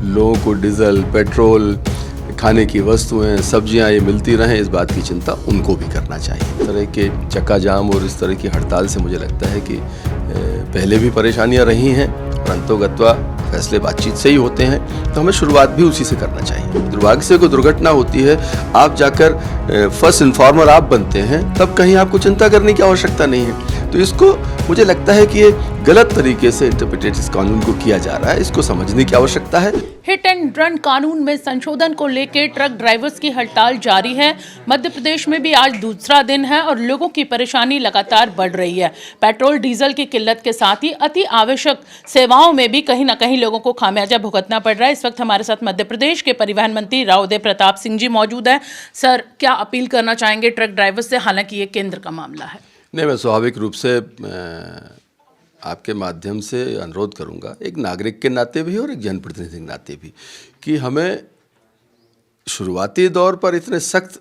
लोगों को diesel, petrol, खाने की वस्तुएं, सब्जियां ये मिलती रहें, इस बात की चिंता उनको भी करना चाहिए। इस तरह के चक्का जाम और इस तरह की हड़ताल से मुझे लगता है कि पहले भी परेशानियां रही हैं, परंतु गत्वा फैसले बातचीत से ही होते हैं, तो हमें शुरुआत भी उसी से करना चाहिए। दुर्भाग्य से कोई दुर्घटना होती है, आप जाकर फर्स्ट इन्फॉर्मर आप बनते हैं, तब कहीं आपको चिंता करने की आवश्यकता नहीं है। तो इसको मुझे लगता है कि ये गलत तरीके से इंटरप्रिटेट इस कानून को किया जा रहा है, इसको समझने की आवश्यकता है। हिट एंड रन कानून में संशोधन को लेकर ट्रक ड्राइवर्स की हड़ताल जारी है। मध्य प्रदेश में भी आज दूसरा दिन है और लोगों की परेशानी लगातार बढ़ रही है। पेट्रोल डीजल की किल्लत के साथ ही अति आवश्यक सेवाओं में भी कहीं ना कहीं लोगों को खामियाजा भुगतना पड़ रहा है। इस वक्त हमारे साथ मध्य प्रदेश के परिवहन मंत्री राव उदय प्रताप सिंह जी मौजूद हैं। सर, क्या अपील करना चाहेंगे ट्रक ड्राइवर्स से, हालांकि ये केंद्र का मामला है? नहीं, मैं स्वाभाविक रूप से आपके माध्यम से अनुरोध करूंगा, एक नागरिक के नाते भी और एक जनप्रतिनिधि के नाते भी, कि हमें शुरुआती दौर पर इतने सख्त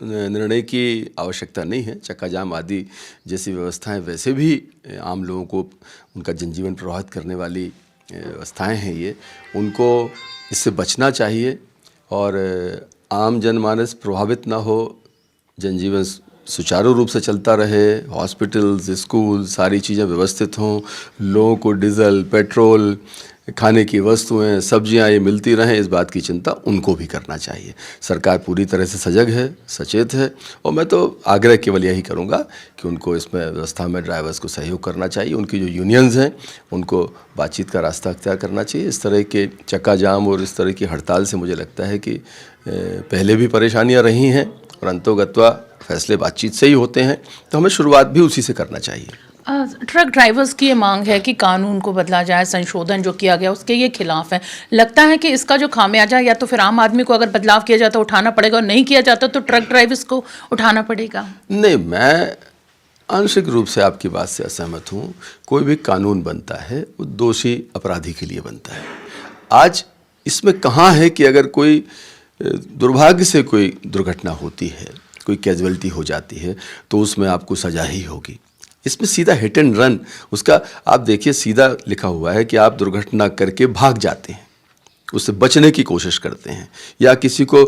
निर्णय की आवश्यकता नहीं है। चक्का जाम आदि जैसी व्यवस्थाएं वैसे भी आम लोगों को उनका जनजीवन प्रभावित करने वाली व्यवस्थाएं हैं, ये उनको इससे बचना चाहिए और आम जनमानस प्रभावित ना हो, जनजीवन सुचारू रूप से चलता रहे, हॉस्पिटल्स, स्कूल, सारी चीज़ें व्यवस्थित हों, लोगों को डीजल, पेट्रोल, खाने की वस्तुएं, सब्जियां ये मिलती रहें, इस बात की चिंता उनको भी करना चाहिए। सरकार पूरी तरह से सजग है, सचेत है और मैं तो आग्रह केवल यही करूंगा कि उनको इसमें व्यवस्था में ड्राइवर्स को सहयोग करना चाहिए। उनकी जो यूनियंस हैं उनको बातचीत का रास्ता अख्तियार करना चाहिए। इस तरह के चक्का जाम और इस तरह की हड़ताल से मुझे लगता है कि पहले भी परेशानियाँ रही हैं, परंतु गत्वा फैसले बातचीत से ही होते हैं, तो हमें शुरुआत भी उसी से करना चाहिए। ट्रक ड्राइवर्स की ये मांग है कि कानून को बदला जाए, संशोधन जो किया गया उसके ये खिलाफ है। लगता है कि इसका जो खामियाजा या तो फिर आम आदमी को अगर बदलाव किया जाता तो उठाना पड़ेगा और नहीं किया जाता तो ट्रक ड्राइवर्स को उठाना पड़ेगा। नहीं, मैं आंशिक रूप से आपकी बात से असहमत हूँ। कोई भी कानून बनता है वो दोषी अपराधी के लिए बनता है। आज इसमें कहाँ है कि अगर कोई दुर्भाग्य से कोई दुर्घटना होती है, कोई कैजुअलिटी हो जाती है, तो उसमें आपको सजा ही होगी। इसमें सीधा हिट एंड रन, उसका आप देखिए सीधा लिखा हुआ है कि आप दुर्घटना करके भाग जाते हैं, उससे बचने की कोशिश करते हैं या किसी को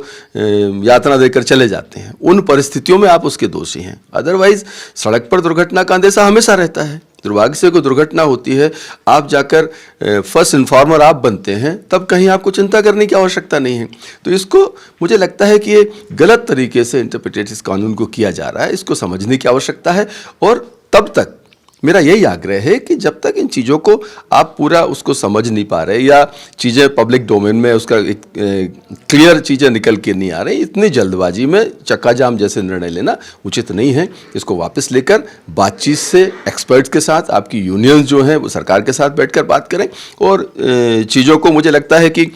यातना देकर चले जाते हैं, उन परिस्थितियों में आप उसके दोषी हैं। अदरवाइज सड़क पर दुर्घटना का अंदेशा हमेशा रहता है। दुर्भाग्य से कोई दुर्घटना होती है, आप जाकर फर्स्ट इन्फॉर्मर आप बनते हैं, तब कहीं आपको चिंता करने की आवश्यकता नहीं है। तो इसको मुझे लगता है कि ये गलत तरीके से इंटरप्रिटेट इस कानून को किया जा रहा है, इसको समझने की आवश्यकता है। और तब तक मेरा यही आग्रह है कि जब तक इन चीज़ों को आप पूरा उसको समझ नहीं पा रहे या चीज़ें पब्लिक डोमेन में उसका एक क्लियर चीज़ें निकल के नहीं आ रही, इतनी जल्दबाजी में चक्का जाम जैसे निर्णय लेना उचित नहीं है। इसको वापस लेकर बातचीत से एक्सपर्ट्स के साथ, आपकी यूनियंस जो हैं वो सरकार के साथ बैठकर बात करें और चीज़ों को मुझे लगता है कि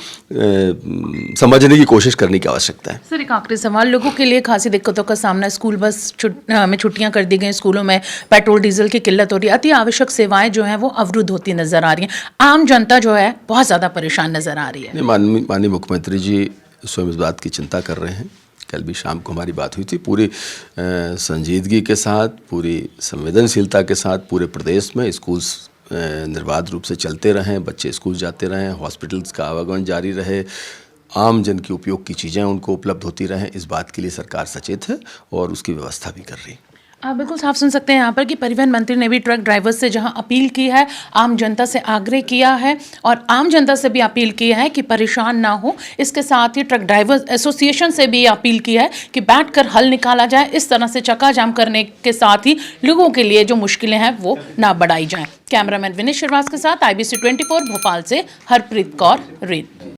समझने की कोशिश करने की आवश्यकता है। सर, एक आखिरी सवाल, लोगों के लिए खासी दिक्कतों का सामना, स्कूल बस में छुट्टियां कर दी गई, स्कूलों में पेट्रोल डीजल की किल्लत हो रही है, अति आवश्यक सेवाएं जो हैं वो अवरुद्ध होती नजर आ रही हैं, आम जनता जो है बहुत ज़्यादा परेशान नजर आ रही है। माननीय मुख्यमंत्री जी स्वयं इस बात की चिंता कर रहे हैं। कल भी शाम को हमारी बात हुई थी, पूरी संजीदगी के साथ, पूरी संवेदनशीलता के साथ पूरे प्रदेश में स्कूल्स निर्बाध रूप से चलते रहें, बच्चे स्कूल जाते रहें, हॉस्पिटल्स का आवागमन जारी रहे, आम जन की उपयोग की चीज़ें उनको उपलब्ध होती रहें, इस बात के लिए सरकार सचेत है और उसकी व्यवस्था भी कर रही है। आप बिल्कुल साफ सुन सकते हैं यहाँ पर कि परिवहन मंत्री ने भी ट्रक ड्राइवर्स से जहाँ अपील की है, आम जनता से आग्रह किया है और आम जनता से भी अपील की है कि परेशान ना हो। इसके साथ ही ट्रक ड्राइवर्स एसोसिएशन से भी अपील की है कि बैठकर हल निकाला जाए। इस तरह से चक्का जाम करने के साथ ही लोगों के लिए जो मुश्किलें हैं वो ना बढ़ाई जाएं। कैमरामैन विनीत श्रीवास के साथ IBC 24 भोपाल से हरप्रीत कौर रीत।